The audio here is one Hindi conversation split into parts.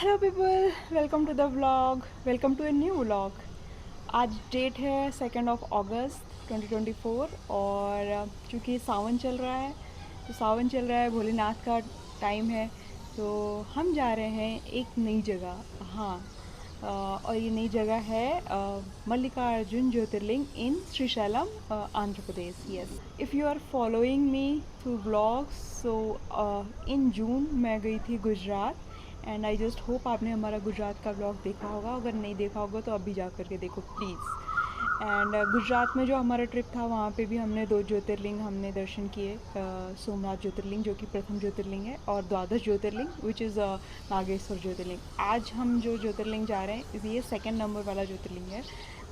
Hello people, welcome to the vlog. Welcome to a new vlog. आज डेट है 2 अगस्त 2024 और चूँकि सावन चल रहा है भोलेनाथ का टाइम है। तो हम जा रहे हैं एक नई जगह। हाँ, और ये नई जगह है Mallikarjun Jyotirlinga in Srisailam, Andhra Pradesh. Yes, if you are following me through vlogs, so in June मैं गई थी Gujarat. And I just hope आपने हमारा गुजरात का ब्लॉग देखा होगा। अगर नहीं देखा होगा तो अभी जा कर के देखो प्लीज़। एंड गुजरात में जो हमारा ट्रिप था वहाँ पे भी हमने 2 ज्योतिर्लिंग हमने दर्शन किए। सोमनाथ ज्योतिर्लिंग जो कि प्रथम ज्योतिर्लिंग है, और द्वादश ज्योतिर्लिंग विच इज़ नागेश्वर ज्योतिर्लिंग। आज हम जो ज्योतिर्लिंग जा रहे हैं ये सेकंड नंबर वाला ज्योतिर्लिंग है,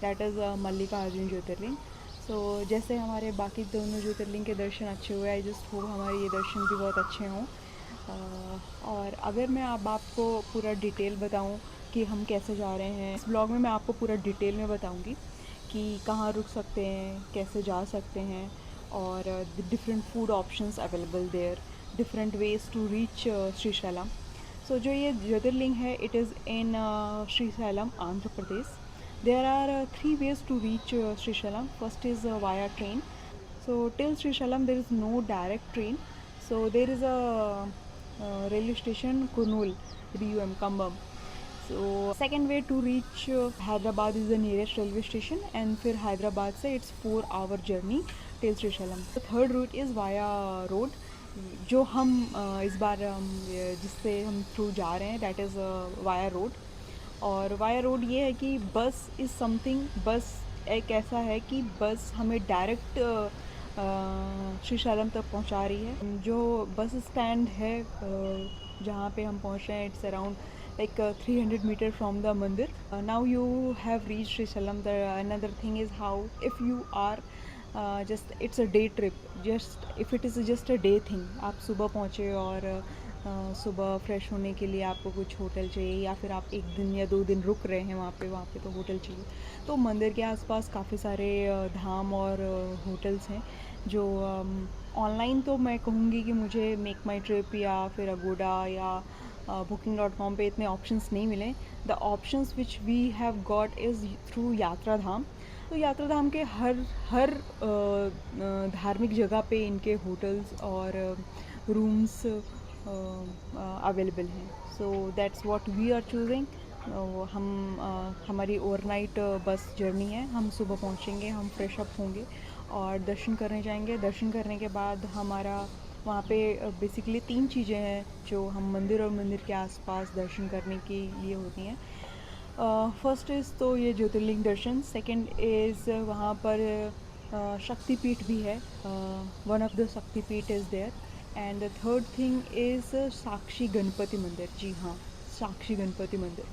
दैट इज़ मल्लिकार्जुन ज्योतिर्लिंग। सो जैसे हमारे बाकी दोनों ज्योतिर्लिंग के दर्शन अच्छे हुए, आई जस्ट होप हमारे ये दर्शन भी बहुत अच्छे हों। और अगर मैं अब आपको पूरा डिटेल बताऊं कि हम कैसे जा रहे हैं, इस ब्लॉग में मैं आपको पूरा डिटेल में बताऊंगी कि कहाँ रुक सकते हैं, कैसे जा सकते हैं, और different food options available there, different ways to reach Srisailam. So जो ये ज्योतिर्लिंग है it is in Srisailam, Andhra Pradesh. There are 3 ways to reach Srishalam. First is via train. So till Srishalam there is no direct train. So there is a railway station Kurnool, RUM, Kambam. So second way to reach Hyderabad is the nearest railway station, and फिर हैदराबाद से it's 4 hour journey till Srishalam. The third route is via road, जो हम इस बार जिससे हम थ्रू जा रहे हैं दैट इज़ वाया रोड। और वाया रोड ये है कि बस इज़ समथिंग, बस एक ऐसा है कि बस हमें डायरेक्ट श्रीशैलम तक पहुंचा रही है। जो बस स्टैंड है जहाँ पे हम पहुँच रहे हैं it's around like 300 meter from the mandir. Now you have reached Srishalam. The another thing is how if you are just it's a day trip, just if it is just a day thing, आप सुबह पहुँचे और सुबह फ्रेश होने के लिए आपको कुछ होटल चाहिए, या फिर आप एक दिन या 2 दिन रुक रहे हैं वहाँ पे तो होटल चाहिए। तो मंदिर के आसपास काफ़ी सारे धाम और होटल्स हैं जो ऑनलाइन तो मैं कहूँगी कि मुझे मेक माई ट्रिप या फिर अगोडा या booking.com पे इतने ऑप्शंस नहीं मिले। The options which we have got is through Yatra Dham. तो यात्रा धाम के हर धार्मिक जगह पे इनके होटल्स और रूम्स अवेलेबल हैं। So that's what we are choosing. हम हमारी ओवरनाइट बस जर्नी है। हम सुबह पहुंचेंगे, हम फ्रेश अप होंगे और दर्शन करने जाएंगे। दर्शन करने के बाद हमारा वहाँ पे बेसिकली 3 चीज़ें हैं जो हम मंदिर और मंदिर के आसपास दर्शन करने के लिए होती हैं। फर्स्ट इज़ तो ये ज्योतिर्लिंग दर्शन। सेकंड इज़ वहाँ पर शक्तिपीठ भी है, one of the Shaktipeeth is there. And the third thing is Sakshi Ganapati Mandir. जी हाँ, साक्षी गणपति मंदिर।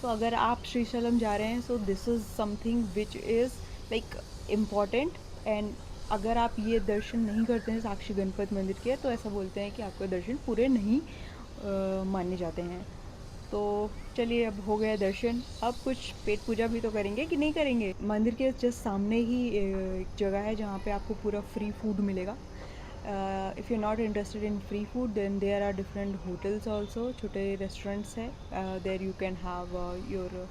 तो अगर आप श्रीशैलम जा रहे हैं so this is something which is like important. And अगर आप ये दर्शन नहीं करते हैं साक्षी गणपति मंदिर के, तो ऐसा बोलते हैं कि आपके दर्शन पूरे नहीं माने जाते हैं। तो चलिए, अब हो गया दर्शन, अब कुछ पेट पूजा भी तो करेंगे कि नहीं करेंगे। मंदिर के जस्ट सामने ही एक जगह है जहाँ पे आपको पूरा फ्री फूड मिलेगा। If you not interested in free food then there are different hotels also, छोटे रेस्टोरेंट्स हैं, there you can have your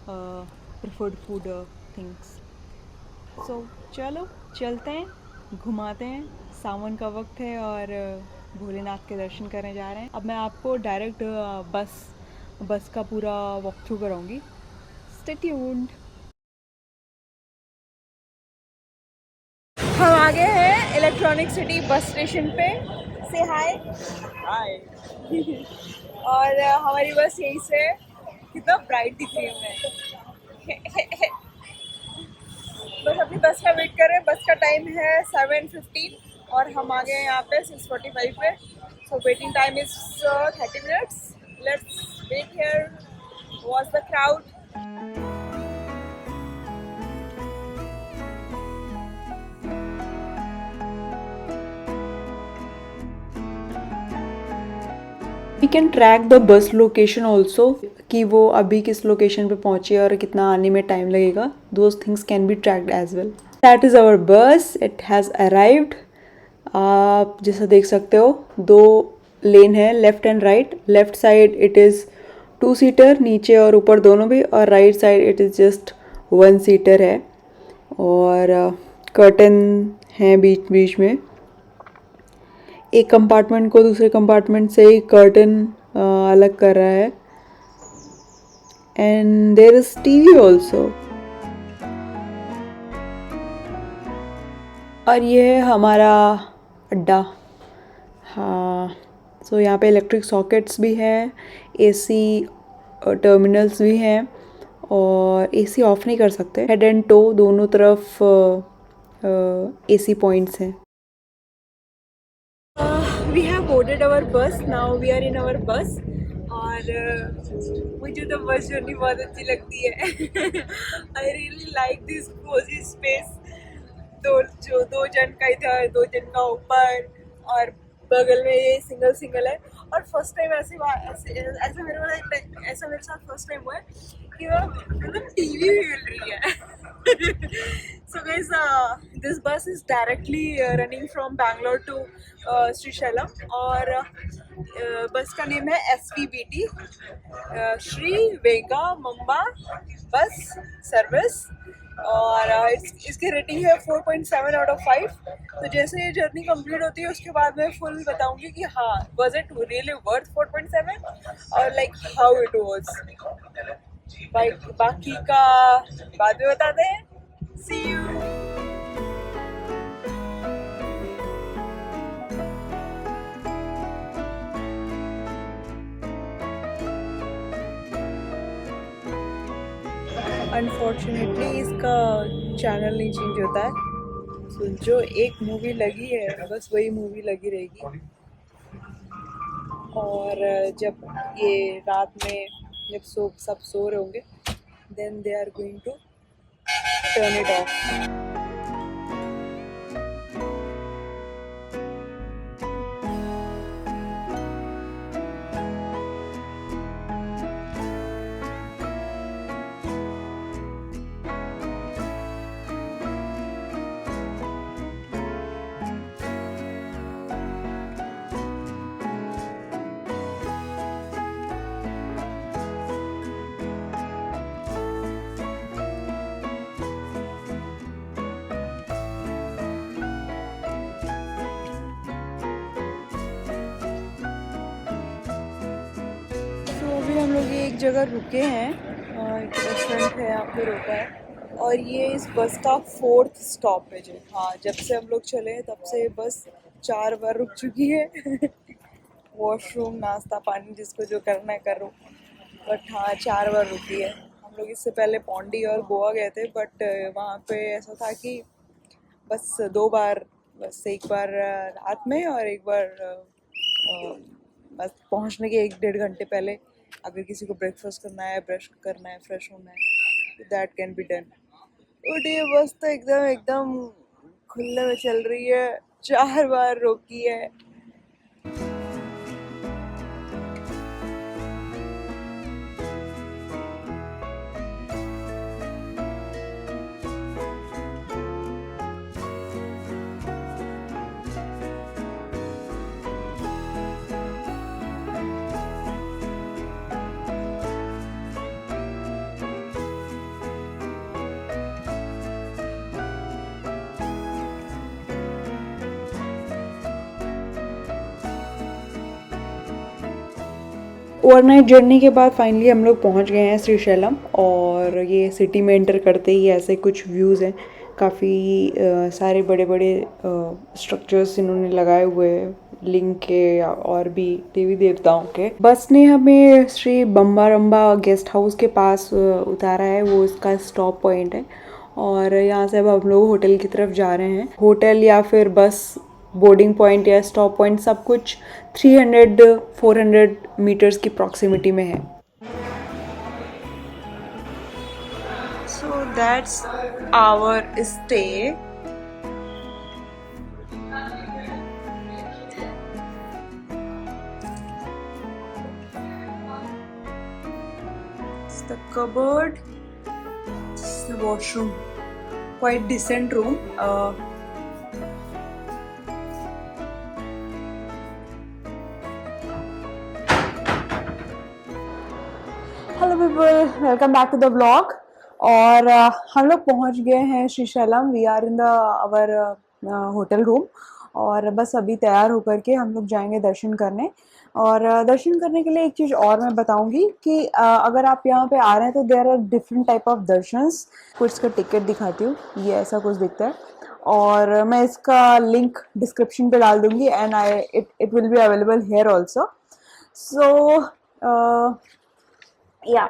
preferred food things. So चलो चलते हैं, घुमाते हैं। सावन का वक्त है और भोलेनाथ के दर्शन करने जा रहे हैं। अब मैं आपको डायरेक्ट बस का पूरा वॉक थ्रू कराऊंगी। Stay tuned. हम आ गए हैं इलेक्ट्रॉनिक सिटी बस स्टेशन पे। से हाय। हाय। और हमारी बस यहीं से, कितना ब्राइट दिख रही हूँ मैं। बस अपनी बस का वेट कर रहे हैं। बस का टाइम है 7:15 और हम आ गए हैं यहाँ पे 6:45 पे। So waiting time is 30 minutes. Let's wait here, watch the crowd. We can track the bus location also, कि वो अभी किस लोकेशन पे पहुंची और कितना आने में टाइम लगेगा। Those things can be tracked as well. That is our bus, it has arrived. आप जैसा देख सकते हो 2 लेन है, left and right. Left side it is 2 seater नीचे और ऊपर दोनों भी, और right side it is just 1 seater है। और कर्टन है बीच बीच में, एक कंपार्टमेंट को दूसरे कंपार्टमेंट से ही कर्टन अलग कर रहा है। And there is TV also. और ये है हमारा अड्डा। हाँ, सो यहाँ पे इलेक्ट्रिक सॉकेट्स भी हैं, एसी टर्मिनल्स भी हैं, और एसी ऑफ नहीं कर सकते। हेड एंड टो दोनों तरफ एसी पॉइंट्स हैं। We have boarded our bus. Now we are in our bus. और मुझे तो बस जर्नी बहुत अच्छी लगती है। I really like this cozy space. दो जन का इधर, 2 जन का ऊपर, और बगल में ये सिंगल सिंगल है। और फर्स्ट टाइम ऐसा मेरे साथ फर्स्ट टाइम हुआ है कि मतलब टीवी भी मिल रही है। So guys, this bus is directly running from Bangalore to Srisailam, और बस का नेम है SVBT, श्री वेगा मम्बा बस सर्विस। और इसकी रेटिंग है 4.7 आउट ऑफ 5। तो जैसे ये जर्नी कंप्लीट होती है उसके बाद मैं फुल बताऊंगी कि हाँ, वाज इट रियली वर्थ 4.7 और लाइक हाउ इट वाज। बाकी का बाद में बताते हैं। सी यू। अनफॉर्चुनेटली इसका चैनल नहीं चेंज होता है, तो जो एक मूवी लगी है बस वही मूवी लगी रहेगी। और जब ये रात में जब सब सो रहे होंगे, then they are going to turn it off. हम लोग ये एक जगह रुके हैं, एक रेस्टोरेंट है, यहाँ पे रुका है। और ये इस बस का 4th स्टॉपेज है। हाँ, जब से हम लोग चले तब से बस 4 बार रुक चुकी है। वॉशरूम, नाश्ता पानी, जिसको जो करना है करो, बट हाँ 4 बार रुकी है। हम लोग इससे पहले पौंडी और गोवा गए थे, बट वहाँ पे ऐसा था कि बस 2 बार, बस एक बार रात में और एक बार बस पहुँचने के 1-1.5 घंटे पहले, अगर किसी को ब्रेकफास्ट करना है, ब्रश करना है, फ्रेश होना है, तो that can be done. But ये बस तो एकदम खुले में चल रही है, 4 बार रोकी है। ओवरनाइट जर्नी के बाद फाइनली हम लोग पहुंच गए हैं श्रीशैलम। और ये सिटी में एंटर करते ही ऐसे कुछ व्यूज़ हैं, काफ़ी सारे बड़े बड़े स्ट्रक्चर्स इन्होंने लगाए हुए हैं, लिंग के और भी देवी देवताओं के। बस ने हमें श्री बम्बारम्बा गेस्ट हाउस के पास उतारा है, वो इसका स्टॉप पॉइंट है। और यहाँ से अब हम लोग होटल की तरफ जा रहे हैं। होटल या फिर बस बोर्डिंग पॉइंट या स्टॉप पॉइंट सब कुछ 300-400 मीटर्स की प्रॉक्सिमिटी में है। So that's our stay. The cupboard, the washroom, quite decent room. Hello people, welcome back to the blog. और हम लोग पहुंच गए हैं Srisailam. We are in the our hotel room और बस अभी तैयार होकर के हम लोग जाएंगे दर्शन करने। और दर्शन करने के लिए एक चीज़ और मैं बताऊंगी कि अगर आप यहाँ पे आ रहे हैं तो there are different type of darshans. कुछ इसका टिकट दिखाती हूँ, ये ऐसा कुछ दिखता है और मैं इसका लिंक डिस्क्रिप्शन पे डाल दूंगी and I it will be available here also. So या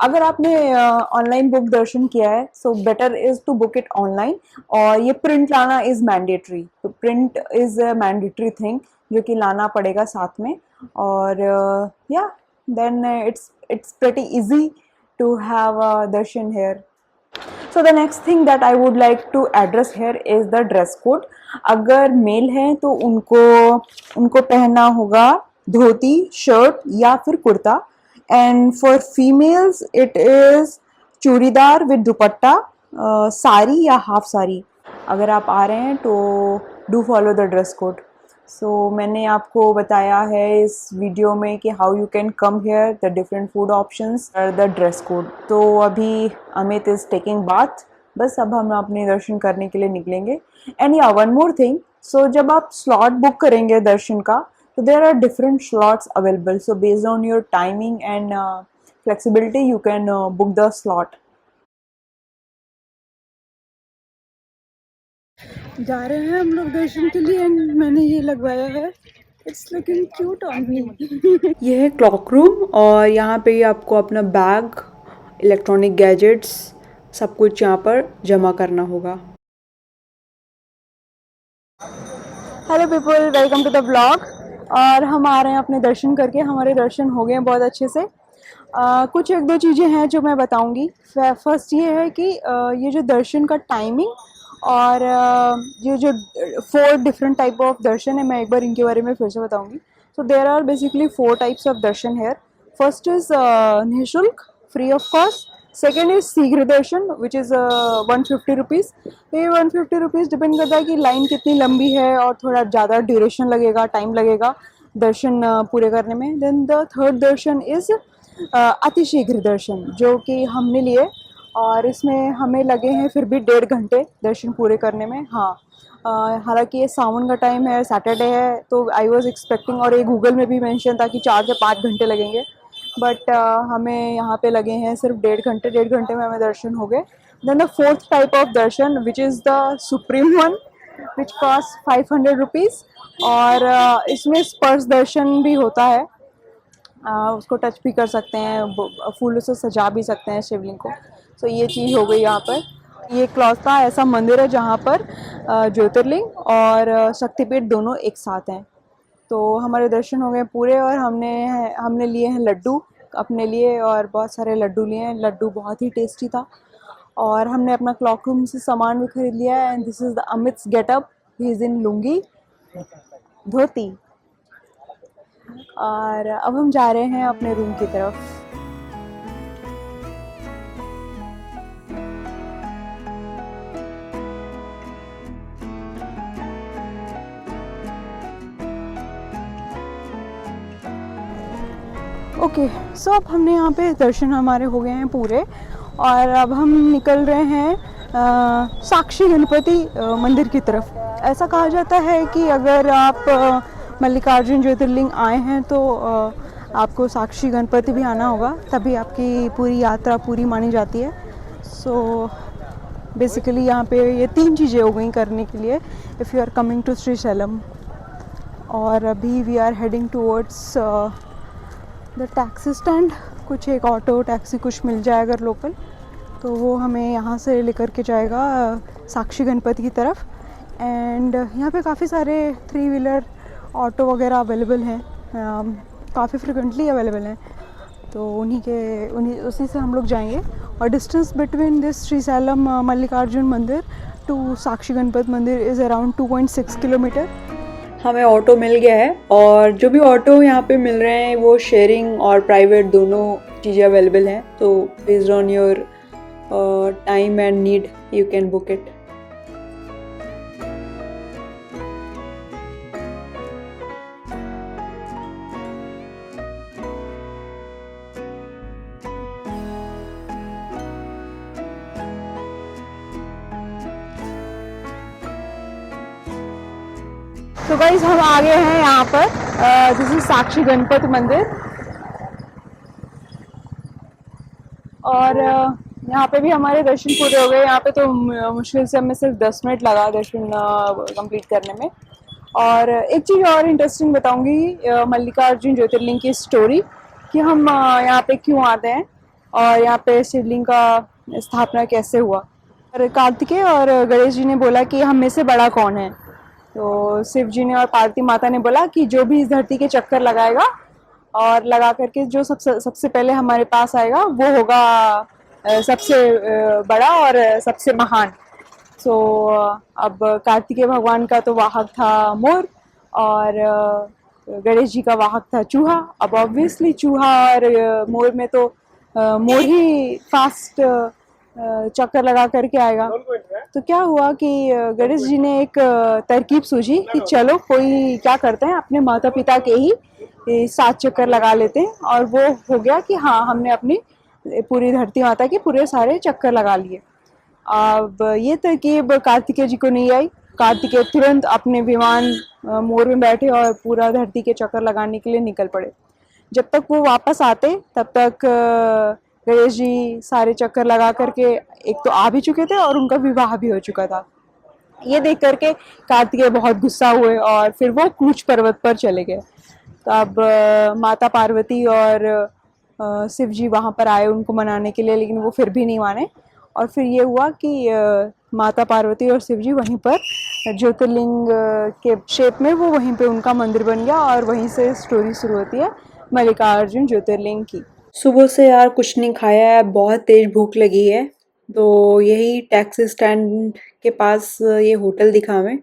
अगर आपने ऑनलाइन बुक दर्शन किया है so better is to book it online. और ये प्रिंट लाना इज मैंडेटरी, तो print is a mandatory thing जो कि लाना पड़ेगा साथ में। और या then it's pretty easy to have darshan here. So the next thing that I would like to address here is the dress code. अगर मेल हैं तो उनको उनको पहनना होगा धोती शर्ट या फिर kurta. And for females it is churidar with dupatta, sari या हाफ साड़ी। अगर आप आ रहे हैं तो do follow the dress code. So मैंने आपको बताया है इस वीडियो में कि how you can come here, the different food options और द ड्रेस कोड। तो अभी अमित इज टेकिंग बाथ, बस अब हम अपने दर्शन करने के लिए निकलेंगे। एंड या वन मोर थिंग, सो जब आप स्लॉट बुक करेंगे दर्शन का तो there are different slots available. So based on your timing and flexibility you can book the slot. जा रहे हैं हम लोग दर्शन के लिए एंड मैंने ये लगवाया है। It's looking cute on me. ये है क्लॉक रूम और यहाँ पे आपको अपना बैग, इलेक्ट्रॉनिक गैजेट्स सब कुछ यहाँ पर जमा करना होगा। Hello people, welcome to the blog. और हम आ रहे हैं अपने दर्शन करके, हमारे दर्शन हो गए हैं बहुत अच्छे से। कुछ एक दो चीज़ें हैं जो मैं बताऊंगी। फर्स्ट ये है कि ये जो दर्शन का टाइमिंग और ये जो 4 डिफरेंट टाइप ऑफ दर्शन है, मैं एक बार इनके बारे में फिर से बताऊंगी। So there are basically 4 types of darshan here. First is निःशुल्क, free of cost. Second is शीघ्र दर्शन विच इज़ 150 रुपीज़। तो ये 150 रुपीज़ डिपेंड करता है कि लाइन कितनी लंबी है और थोड़ा ज़्यादा ड्यूरेशन लगेगा, टाइम लगेगा दर्शन पूरे करने में। Then the third darshan is Atisheeghra darshan जो कि हमने लिए और इसमें हमें लगे हैं फिर भी 1.5 घंटे दर्शन पूरे करने में। हाँ, हालांकि ये सावन का टाइम है, सैटरडे है, तो आई वॉज एक्सपेक्टिंग, और ये गूगल में भी मेंशन था कि 4 से 5 घंटे लगेंगे, बट हमें यहाँ पे लगे हैं सिर्फ 1.5 घंटे। 1.5 घंटे में हमें दर्शन हो गए। Then the fourth type of darshan which is the supreme one which cost 500 rupees. और इसमें स्पर्श दर्शन भी होता है, उसको टच भी कर सकते हैं, फूलों से सजा भी सकते हैं शिवलिंग को। तो ये चीज़ हो गई यहाँ पर। ये क्लौता ऐसा मंदिर है जहाँ पर ज्योतिर्लिंग और शक्तिपीठ दोनों एक साथ हैं। तो हमारे दर्शन हो गए पूरे और हमने हमने लिए हैं लड्डू अपने लिए, और बहुत सारे लड्डू लिए हैं। लड्डू बहुत ही टेस्टी था। और हमने अपना क्लॉक रूम से सामान भी खरीद लिया है। And this is the Amit's getup, he is in lungi dhoti. और अब हम जा रहे हैं अपने रूम की तरफ। ओके, सो अब हमने यहाँ पे दर्शन हमारे हो गए हैं पूरे और अब हम निकल रहे हैं साक्षी गणपति मंदिर की तरफ। ऐसा कहा जाता है कि अगर आप मल्लिकार्जुन ज्योतिर्लिंग आए हैं तो आपको साक्षी गणपति भी आना होगा, तभी आपकी पूरी यात्रा पूरी मानी जाती है। सो बेसिकली यहाँ पे ये 3 चीज़ें हो गई करने के लिए if you are coming to Srisailam. और अभी we are heading towards the taxi stand. कुछ एक ऑटो टैक्सी कुछ मिल जाए अगर लोकल तो वो हमें यहाँ से लेकर के जाएगा साक्षी गणपति की तरफ। एंड यहाँ पे काफ़ी सारे 3 व्हीलर ऑटो वगैरह अवेलेबल हैं, काफ़ी फ्रिक्वेंटली अवेलेबल हैं। तो उन्हीं उसी से हम लोग जाएंगे। और distance between this Srisailam Mallikarjun मंदिर टू साक्षी गणपति मंदिर इज़ अराउंड 2.6 किलोमीटर। हमें ऑटो मिल गया है और जो भी ऑटो यहाँ पे मिल रहे हैं वो शेयरिंग और प्राइवेट दोनों चीज़ें अवेलेबल हैं। तो based on your time and need you can book it. तो गाइस हम आ गए हैं यहाँ पर, दिस इज साक्षी गणपति मंदिर। और यहाँ पे भी हमारे दर्शन पूरे हो गए। यहाँ पे तो मुश्किल से हमें सिर्फ 10 मिनट लगा दर्शन कंप्लीट करने में। और एक चीज़ और इंटरेस्टिंग बताऊंगी मल्लिकार्जुन ज्योतिर्लिंग की स्टोरी, कि हम यहाँ पे क्यों आते हैं और यहाँ पे शिवलिंग का स्थापना कैसे हुआ। और कार्तिकेय और गणेश जी ने बोला कि हम में से बड़ा कौन है। तो शिव जी ने और पार्वती माता ने बोला कि जो भी इस धरती के चक्कर लगाएगा और लगा करके जो सबसे सबसे पहले हमारे पास आएगा वो होगा सबसे बड़ा और सबसे महान। सो अब कार्तिकेय भगवान का तो वाहक था मोर, और गणेश जी का वाहक था चूहा। अब ऑब्वियसली चूहा और मोर में तो मोर ही फास्ट चक्कर लगा करके आएगा। तो क्या हुआ कि गणेश जी ने एक तरकीब सूझी कि चलो कोई क्या करते हैं, अपने माता पिता के ही 7 चक्कर लगा लेते हैं। और वो हो गया कि हाँ, हमने अपनी पूरी धरती माता के पूरे सारे चक्कर लगा लिए। अब ये तरकीब कार्तिकेय जी को नहीं आई। कार्तिकेय तुरंत अपने विमान मोर में बैठे और पूरा धरती के चक्कर लगाने के लिए निकल पड़े। जब तक वो वापस आते तब तक गणेश जी सारे चक्कर लगा करके एक तो आ भी चुके थे और उनका विवाह भी हो चुका था। ये देख करके कार्तिकेय बहुत गुस्सा हुए और फिर वो कूच पर्वत पर चले गए। तो अब माता पार्वती और शिव जी वहाँ पर आए उनको मनाने के लिए, लेकिन वो फिर भी नहीं माने। और फिर ये हुआ कि माता पार्वती और शिव जी वहीं पर ज्योतिर्लिंग के शेप में वो वहीं पे उनका मंदिर बन गया। और वहीं से स्टोरी शुरू होती है मल्लिकार्जुन ज्योतिर्लिंग की। सुबह से यार कुछ नहीं खाया है, बहुत तेज भूख लगी है। तो यही टैक्सी स्टैंड के पास ये होटल दिखा हमें,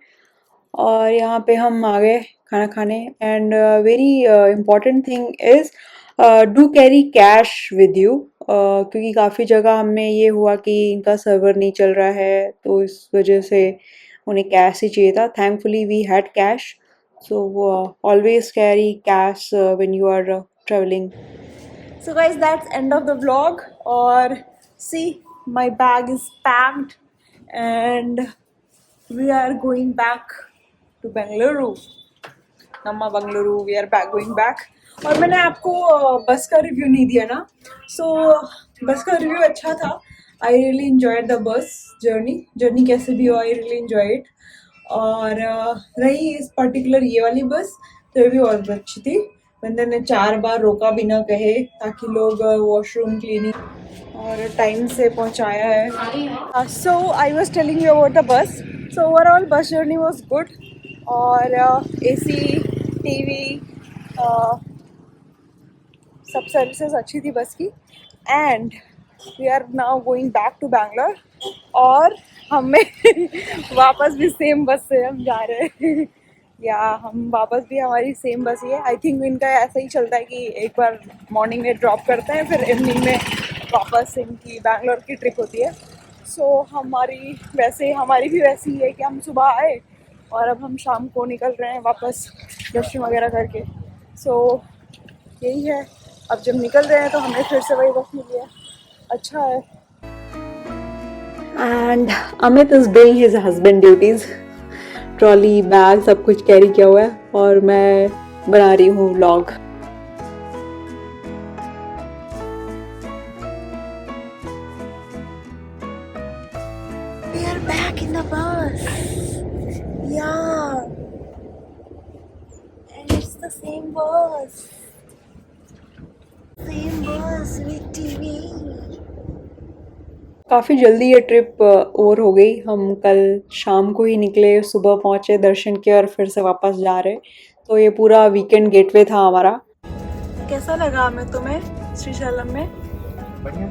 और यहाँ पे हम आ गए खाना खाने। And very important thing is do carry cash with you, क्योंकि काफ़ी जगह हमें ये हुआ कि इनका सर्वर नहीं चल रहा है, तो इस वजह से उन्हें कैश ही चाहिए था। Thankfully we had cash, so always carry cash when you are travelling. So guys, that's end of the vlog. Or see, my bag is packed and we are going back to Bengaluru. Namma Bengaluru, we are going back. और मैंने आपको बस का रिव्यू नहीं दिया ना, सो बस का रिव्यू अच्छा था। I really enjoyed the bus journey कैसे भी हो, आई रियली enjoy it। और रही इस पर्टिकुलर ये वाली बस, तो ये भी और अच्छी थी। बंदर ने 4 बार रोका बिना कहे ताकि लोग वॉशरूम क्लीनिंग और टाइम से पहुंचाया है। So I was telling you about the bus. So overall bus journey was good, और AC, TV, सब सर्विसेज अच्छी थी बस की। And we are now going back to Bangalore, और हमें वापस भी सेम बस से हम जा रहे हैं। या हम वापस भी हमारी सेम बस ही है। आई थिंक इनका ऐसा ही चलता है कि एक बार मॉर्निंग में ड्रॉप करते हैं, फिर इवनिंग में वापस इनकी बैंगलोर की ट्रिप होती है। सो हमारी भी वैसी ही है कि हम सुबह आए और अब हम शाम को निकल रहे हैं वापस दर्शन वगैरह करके। सो यही है, अब जब निकल रहे हैं तो हमें फिर से वही बस मिली है। अच्छा है। And Amit is doing his husband duties, trolley bag सब कुछ कैरी किया हुआ है, और मैं बना रही हूँ vlog. We are back in the bus. Yeah. And it's the same bus. Same bus with TV. काफ़ी जल्दी ये ट्रिप ओवर हो गई। हम कल शाम को ही निकले, सुबह पहुँचे, दर्शन किए और फिर से वापस जा रहे। तो ये पूरा वीकेंड गेटवे था हमारा। कैसा लगा हमें तुम्हें श्रीशैलम में? बढ़िया,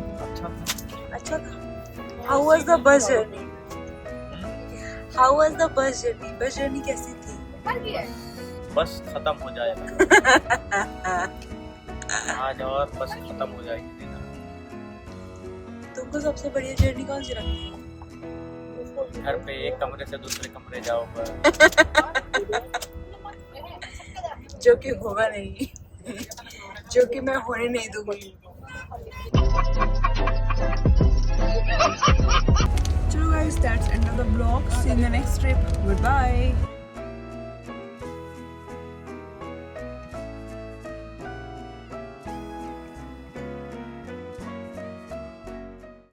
अच्छा था। How was the bus journey? Bus journey कैसी थी? बस खत्म हो जाएगा आज, और बस खत्म हो जाएगी। तुमको सबसे बढ़िया जर्नी कौन सी लगती है? घर पे एक कमरे से दूसरे कमरे जाओ जो कि होगा नहीं, जो कि मैं होने नहीं दूंगी। चलो guys, that's end of the vlog. See you in the next trip. Goodbye.